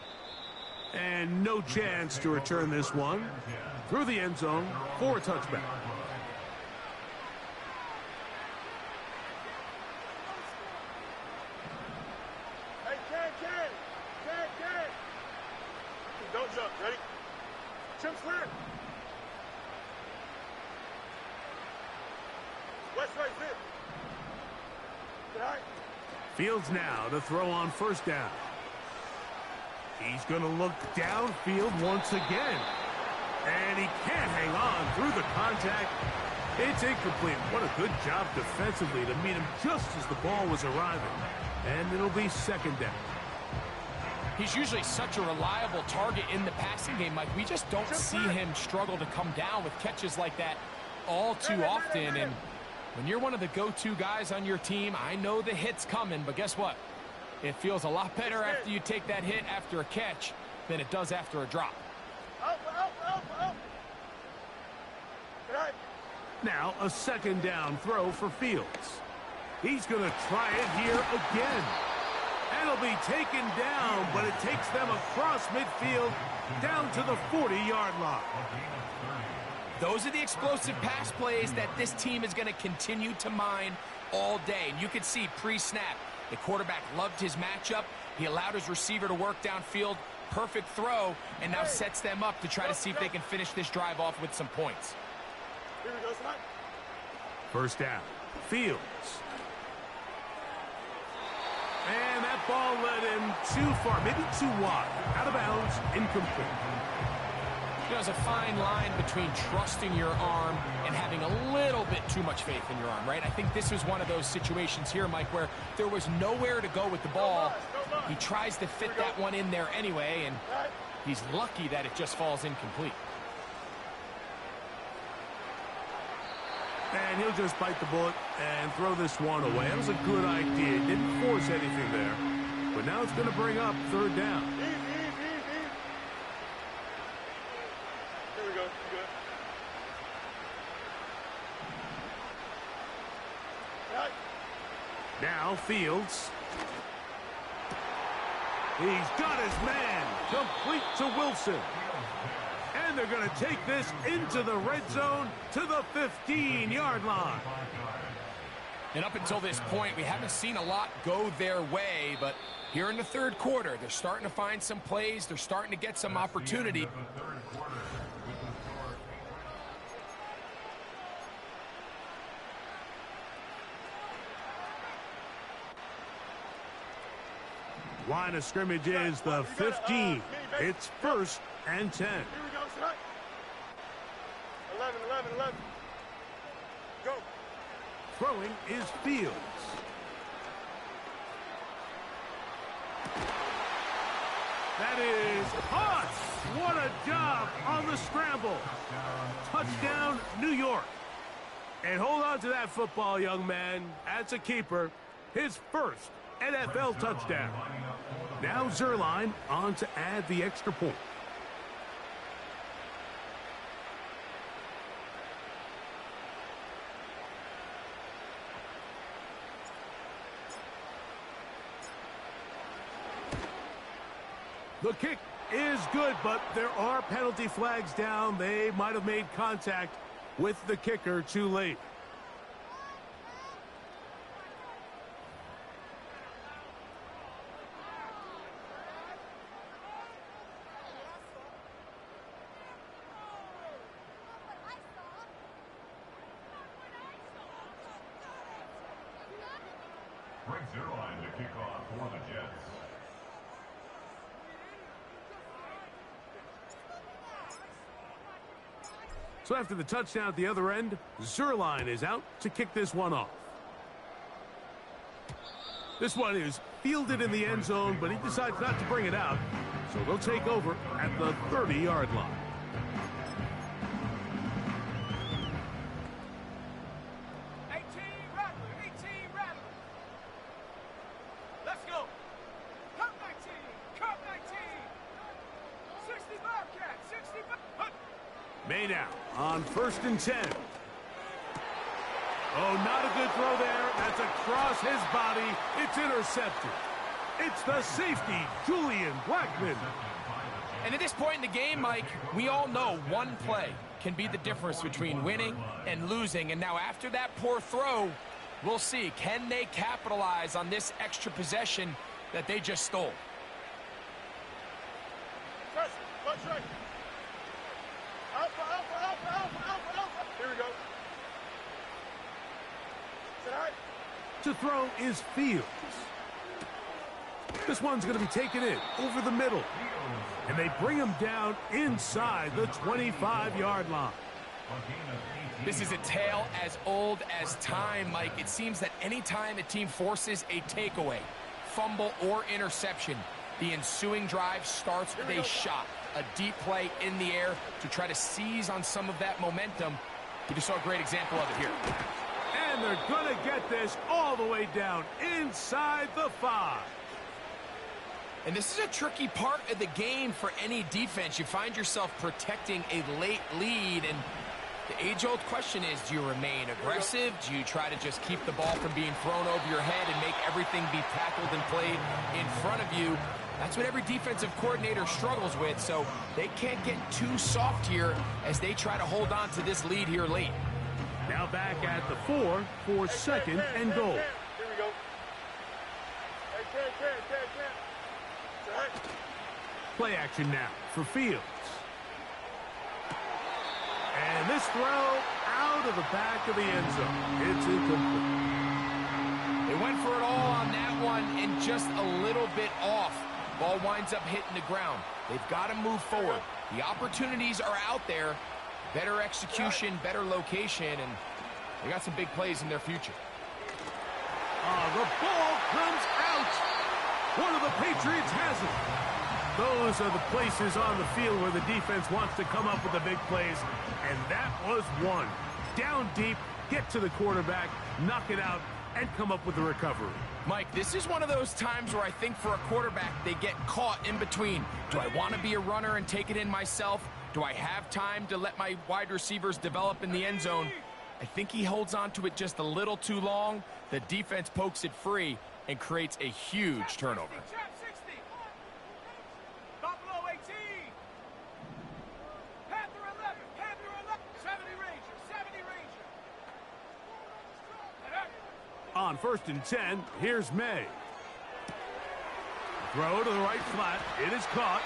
And no chance to return this one through the end zone for a touchback. Hey, Ken. Don't jump. Ready? Jump clear. West right fit. All right. Fields now to throw on first down. He's going to look downfield once again. And he can't hang on through the contact. It's incomplete. What a good job defensively to meet him just as the ball was arriving. And it'll be second down. He's usually such a reliable target in the passing game, Mike. We just don't see him struggle to come down with catches like that all too often. And when you're one of the go-to guys on your team, I know the hit's coming, but guess what? It feels a lot better after you take that hit after a catch than it does after a drop. Now a second down throw for Fields. He's going to try it here again. And it'll be taken down, but it takes them across midfield down to the 40-yard line. Those are the explosive pass plays that this team is going to continue to mine all day. And you can see pre-snap, the quarterback loved his matchup. He allowed his receiver to work downfield. Perfect throw, and now sets them up to try to see if they can finish this drive off with some points. Here we go, son. First down. Fields. ball led him too far, maybe too wide. Out of bounds, incomplete. You know, there's a fine line between trusting your arm and having a little bit too much faith in your arm, right? I think this was one of those situations here, Mike, where there was nowhere to go with the ball. He tries to fit that one in there anyway, and he's lucky that it just falls incomplete. And he'll just bite the bullet and throw this one away. That was a good idea. Didn't force anything there. But now it's going to bring up third down. Easy. Here we go. Good. Right. Now Fields. He's got his man. Complete to Wilson. And they're going to take this into the red zone to the 15-yard line. And up until this point, we haven't seen a lot go their way, but here in the third quarter, they're starting to find some plays. They're starting to get some opportunity. Line of scrimmage is the 15. It's 1st and 10. Here we go, set. 11. Go. Throwing is Fields. That is caught. What a job on the scramble. Touchdown, New York. And hold on to that football, young man. That's a keeper. His first NFL touchdown. Now Zuerlein on to add the extra point. The kick is good, but there are penalty flags down. They might have made contact with the kicker too late. Frank Zuerlein to kick off for the Jets. So after the touchdown at the other end, Zuerlein is out to kick this one off. This one is fielded in the end zone, but he decides not to bring it out. So they'll take over at the 30-yard line. Let's go. Cut 19. Cut 19. 60 Bobcat. 60 Bobcat. May now on 1st and 10. Oh, not a good throw there. That's across his body. It's intercepted. It's the safety, Julian Blackmon. And at this point in the game, Mike, we all know one play can be the difference between winning and losing. And now after that poor throw, we'll see. Can they capitalize on this extra possession that they just stole? Press. Punch right. Alpha. Here we go. Set high. To throw is Fields. This one's going to be taken in over the middle. And they bring him down inside the 25-yard line. This is a tale as old as time, Mike. It seems that anytime a team forces a takeaway, fumble, or interception, the ensuing drive starts with a shot, a deep play in the air to try to seize on some of that momentum. You just saw a great example of it here. And they're going to get this all the way down inside the 5. And this is a tricky part of the game for any defense. You find yourself protecting a late lead, and the age-old question is, do you remain aggressive? Do you try to just keep the ball from being thrown over your head and make everything be tackled and played in front of you? That's what every defensive coordinator struggles with, so they can't get too soft here as they try to hold on to this lead here late. Now back at the 4 for 2nd and goal. Here we go. Hey, can. Set high. Play action now for Fields. And this throw out of the back of the end zone. It's incomplete. They went for it all on that one and just a little bit off. Ball winds up hitting the ground. They've got to move forward. The opportunities are out there. Better execution, better location, and they got some big plays in their future. The ball comes out. One of the Patriots has it. Those are the places on the field where the defense wants to come up with the big plays, and that was one. Down deep, get to the quarterback, knock it out, and come up with the recovery. Mike, this is one of those times where I think for a quarterback, they get caught in between. Do I want to be a runner and take it in myself? Do I have time to let my wide receivers develop in the end zone? I think he holds on to it just a little too long. The defense pokes it free and creates a huge turnover. Trap 60. Buffalo 18. Panther 11. Panther 11. 70 Ranger. 70 Ranger. On 1st and 10, here's May. Throw to the right flat. It is caught.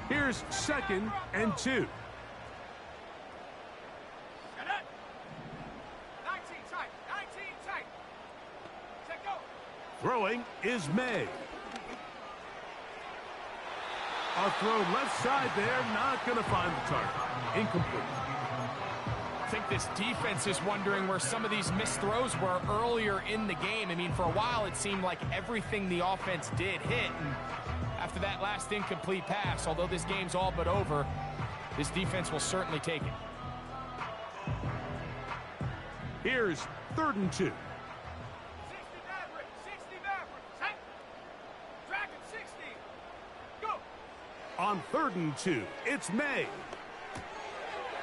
Here's 2nd and 2. 19 tight. 19 tight. Set go. Throwing is May. A throw left side there, not going to find the target. Incomplete. I think this defense is wondering where some of these missed throws were earlier in the game. I mean, for a while, it seemed like everything the offense did hit. And after that last incomplete pass, although this game's all but over, this defense will certainly take it. Here's 3rd and 2. 60 Maverick. 60 Maverick. Set. Dragon 60. Go. On 3rd and 2, it's May.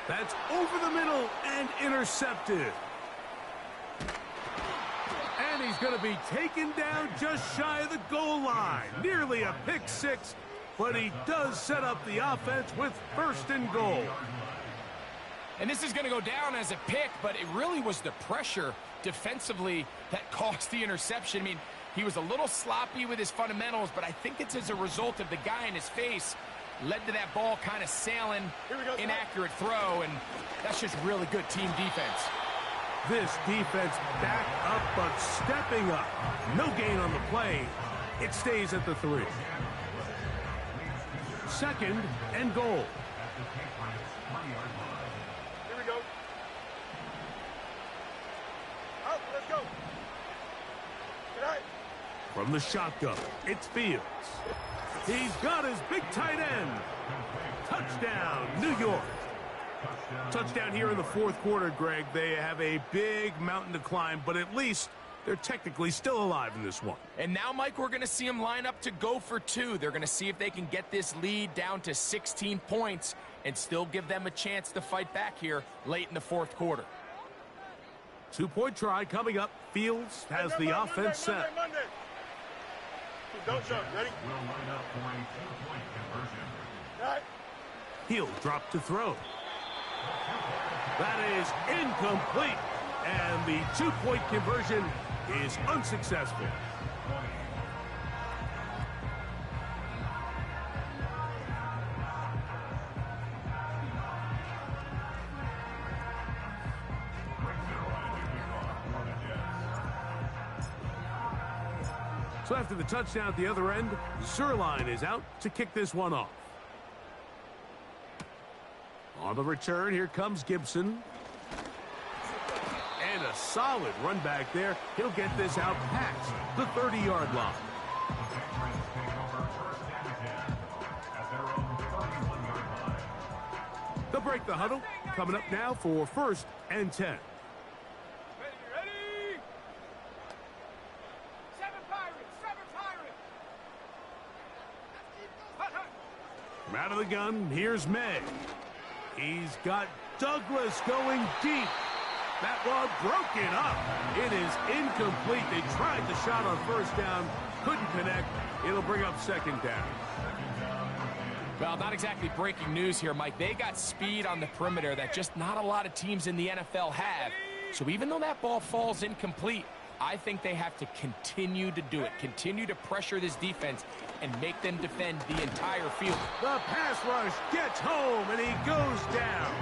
That's over the middle and intercepted. And he's going to be taken down just shy of the goal line. Nearly a pick six, but he does set up the offense with 1st and goal. And this is going to go down as a pick, but it really was the pressure defensively that caused the interception. I mean, he was a little sloppy with his fundamentals, but I think it's as a result of the guy in his face led to that ball kind of sailing, inaccurate throw, and that's just really good team defense. This defense back up, but stepping up. No gain on the play. It stays at the 3. 2nd and goal. Here we go. Out. Let's go. Good night. From the shotgun, it's Fields. He's got his big tight end. Touchdown, New York. Touchdown here in the 4th quarter, Greg. They have a big mountain to climb, but at least they're technically still alive in this one. And now, Mike, we're going to see them line up to go for 2. They're going to see if they can get this lead down to 16 points and still give them a chance to fight back here late in the 4th quarter. 2-point try coming up. Fields has the offense set. Monday. Don't show. Ready? Will line up for a 2-point conversion. Right. He'll drop to throw. That is incomplete. And the 2-point conversion is unsuccessful. So after the touchdown at the other end, Zerline is out to kick this one off. On the return, here comes Gibson. And a solid run back there. He'll get this out past the 30-yard line. They'll break the huddle. Coming up now for 1st and 10. Ready? 7 Pirates. 7 Pirates. Hut, hut. From out of the gun, here's May. He's got Douglas going deep. That one broken up. It is incomplete. They tried the shot on 1st down. Couldn't connect. It'll bring up 2nd down. Well, not exactly breaking news here, Mike. They got speed on the perimeter that just not a lot of teams in the NFL have. So even though that ball falls incomplete, I think they have to continue to do it, continue to pressure this defense and make them defend the entire field. The pass rush gets home, and he goes down.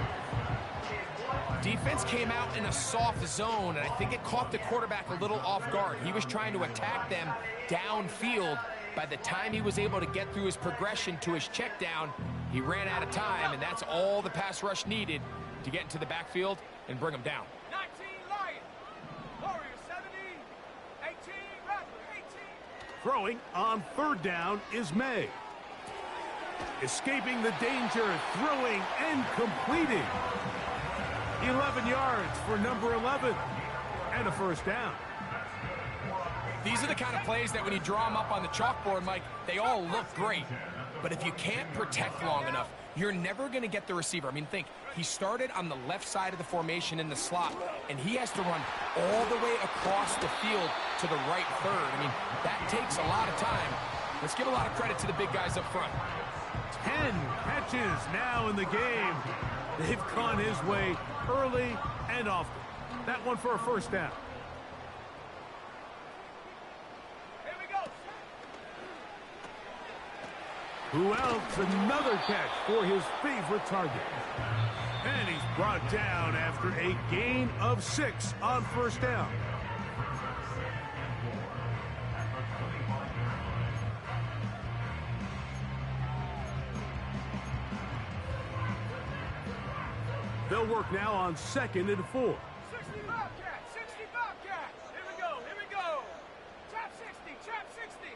Defense came out in a soft zone, and I think it caught the quarterback a little off guard. He was trying to attack them downfield. By the time he was able to get through his progression to his check down, he ran out of time, and that's all the pass rush needed to get into the backfield and bring him down. 19 Lions. Warriors 70. 18 Raptors 18. Throwing on third down is May. Escaping the danger, throwing and completing. 11 yards for number 11 and a first down. These are the kind of plays that when you draw them up on the chalkboard, Mike, they all look great. But if you can't protect long enough, you're never going to get the receiver. I mean, think, he started on the left side of the formation in the slot, and he has to run all the way across the field to the right third. I mean, that takes a lot of time. Let's give a lot of credit to the big guys up front. 10 catches now in the game. They've gone his way early and often. That one for a first down. Here we go. Who else? Another catch for his favorite target. And he's brought down after a gain of 6 on first down. They'll work now on 2nd and 4. 60 Bobcats. 60 Bobcats. Here we go. Here we go. Trap 60. Trap 60.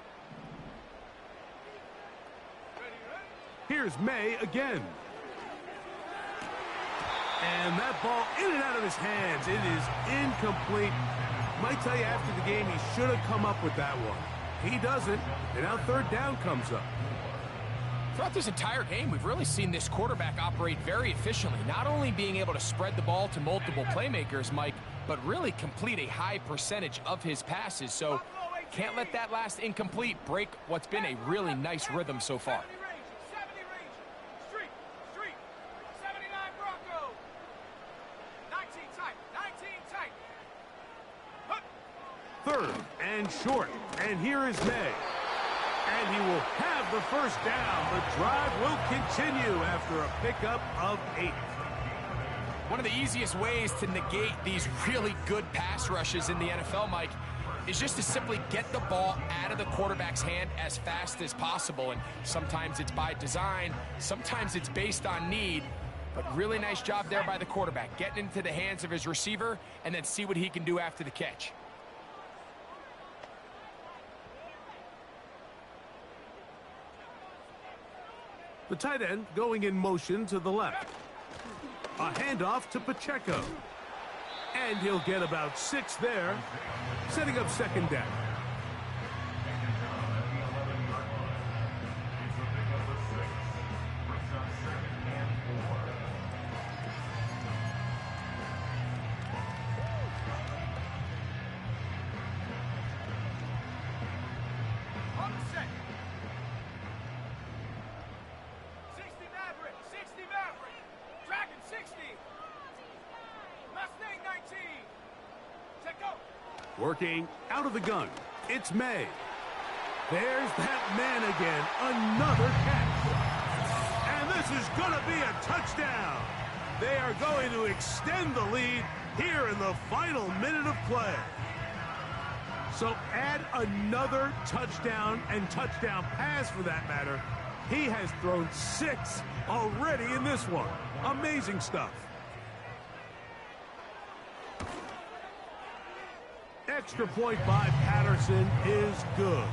Ready, ready? Here's May again. And that ball in and out of his hands. It is incomplete. Might tell you after the game he should have come up with that one. He doesn't, and now third down comes up. Throughout this entire game, we've really seen this quarterback operate very efficiently, not only being able to spread the ball to multiple playmakers, Mike, but really complete a high percentage of his passes. So can't let that last incomplete break what's been a really nice rhythm so far. 70 Ranger. Street. Street. 79 Bronco. 19 tight. 19 tight. Hup. Third and short. And here is May. And he will have the first down. The drive will continue after a pickup of 8. One of the easiest ways to negate these really good pass rushes in the NFL, Mike, is just to simply get the ball out of the quarterback's hand as fast as possible. And sometimes it's by design, sometimes it's based on need. But really nice job there by the quarterback, getting into the hands of his receiver and then see what he can do after the catch. The tight end going in motion to the left. A handoff to Pacheco. And he'll get about 6 there, setting up second down. On the set. 60 Maverick. 60 Maverick. Dragon 60. Mustang 19. Check go. Working out of the gun. It's May. There's that man again. Another catch. And this is going to be a touchdown. They are going to extend the lead here in the final minute of play. So add another touchdown and touchdown pass for that matter. He has thrown 6 already in this one. Amazing stuff. Extra point by Patterson is good.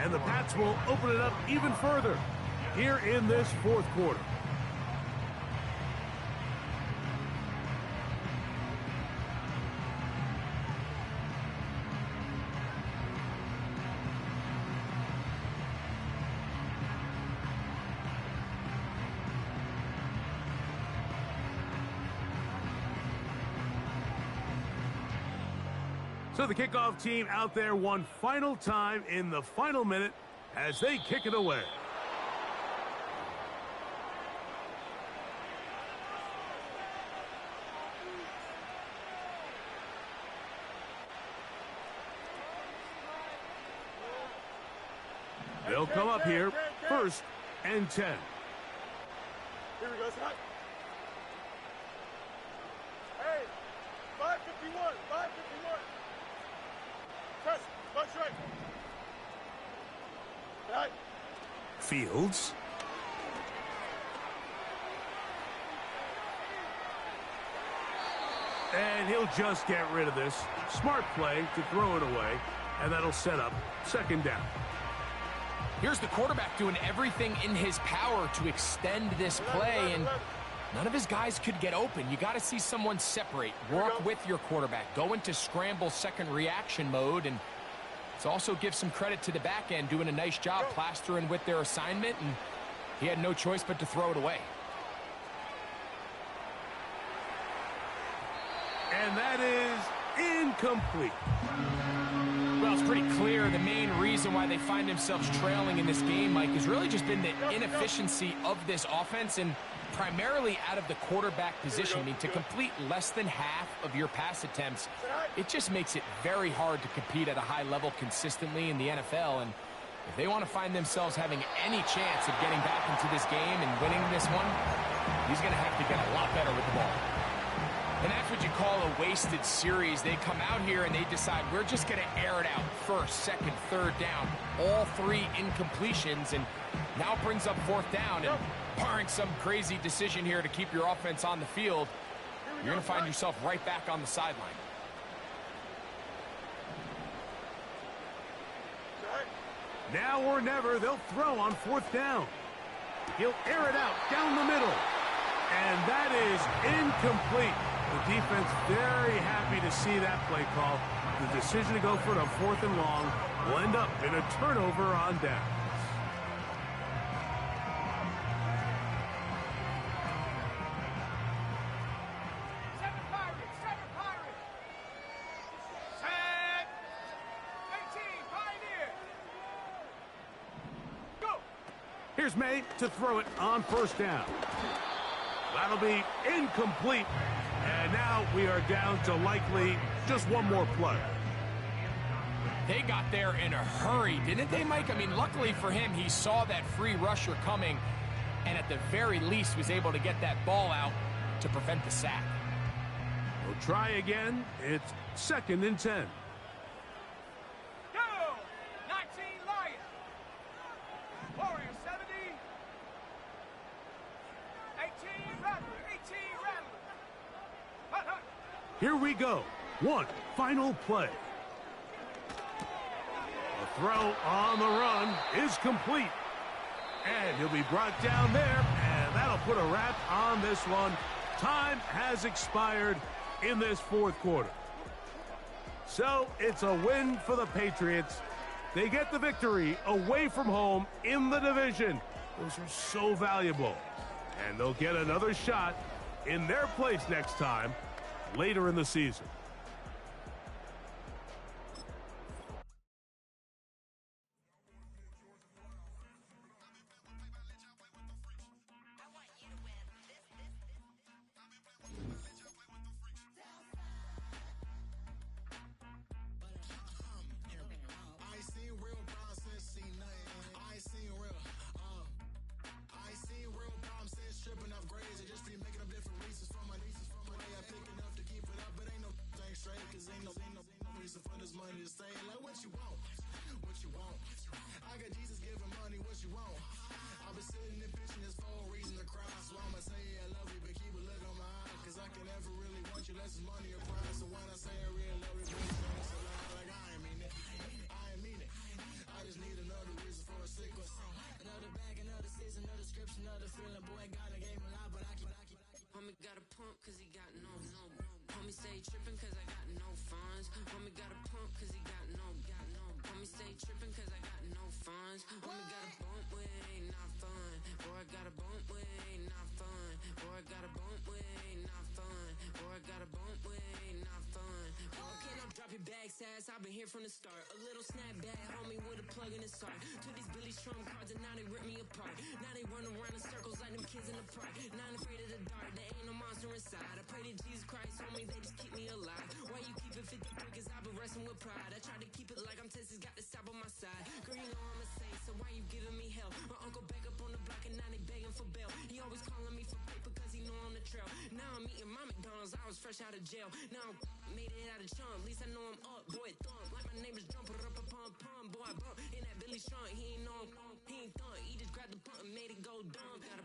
And the Pats will open it up even further here in this fourth quarter. So the kickoff team out there one final time in the final minute as they kick it away. They'll come up here, 1st and 10. Here we go, Scott. Hey, 551, 551. Press, punch right. Right. Fields. And he'll just get rid of this. Smart play to throw it away, and that'll set up 2nd down. Here's the quarterback doing everything in his power to extend this play, and none of his guys could get open. You got to see someone separate, work with your quarterback, go into scramble second reaction mode, and let's also give some credit to the back end doing a nice job plastering with their assignment, and he had no choice but to throw it away. And that is incomplete. Well, it's pretty clear the main reason why they find themselves trailing in this game, Mike, has really just been the inefficiency of this offense and primarily out of the quarterback position. I mean, to complete less than half of your pass attempts, it just makes it very hard to compete at a high level consistently in the NFL. And if they want to find themselves having any chance of getting back into this game and winning this one, he's going to have to get a lot better with the ball. And that's what you call a wasted series. They come out here and they decide we're just going to air it out. 1st, 2nd, 3rd down. All 3 incompletions, and now it brings up 4th down. And barring some crazy decision here to keep your offense on the field, you're going to find yourself right back on the sideline. Now or never, they'll throw on 4th down. He'll air it out down the middle. And that is incomplete. The defense very happy to see that play call. The decision to go for it on 4th and long will end up in a turnover on downs. Here's May to throw it on 1st down. That'll be incomplete. And now we are down to likely just one more play. They got there in a hurry, didn't they, Mike? I mean, luckily for him, he saw that free rusher coming and at the very least was able to get that ball out to prevent the sack. We'll try again. It's 2nd and 10. Go! 19 Lions. Warrior 70. 18 Rattler. 18 Rattler. Hut, hut. Here we go. One final play. The throw on the run is complete. And he'll be brought down there, and that'll put a wrap on this one. Time has expired in this 4th quarter. So it's a win for the Patriots. They get the victory away from home in the division. Those are so valuable. And they'll get another shot in their place next time later in the season. Homie got a pump cause he got no. Homie stay trippin' cause I got no funds. Homie got a pump cause he got no. Homie stay trippin' cause I got no funds. Homie got a bump with it ain't not fun. Boy, I got a bump with it ain't not fun. Boy, I got a bump with it ain't not fun. Boy, I got a bump with it ain't not fun. Okay, now drop your bag, sass. I've been here from the start. A little snapback, homie, with a plug in his heart. Took these Billy Trump cards and now they rip me apart. Now they run around in circles like them kids kids in the pride. Not afraid of the dark, there ain't no monster inside. I pray to Jesus Christ, homie, they just keep me alive. Why you keep it 53? Cause I've been wrestling with pride. I try to keep it like I'm Texas, got the stop on my side. Girl, you know I'm a saint, so why you giving me hell? My uncle back up on the block and now they begging for bail. He always calling me for paper cause he know I'm the trail. Now I'm eating my McDonald's, I was fresh out of jail. Now I'm made it out of chunk, at least I know I'm up. Boy, thump, like my neighbors jump, pum. Boy, I bump in that Billy Strong, he ain't know I'm, he ain't thump. He just grabbed the pump and made it go dumb. Got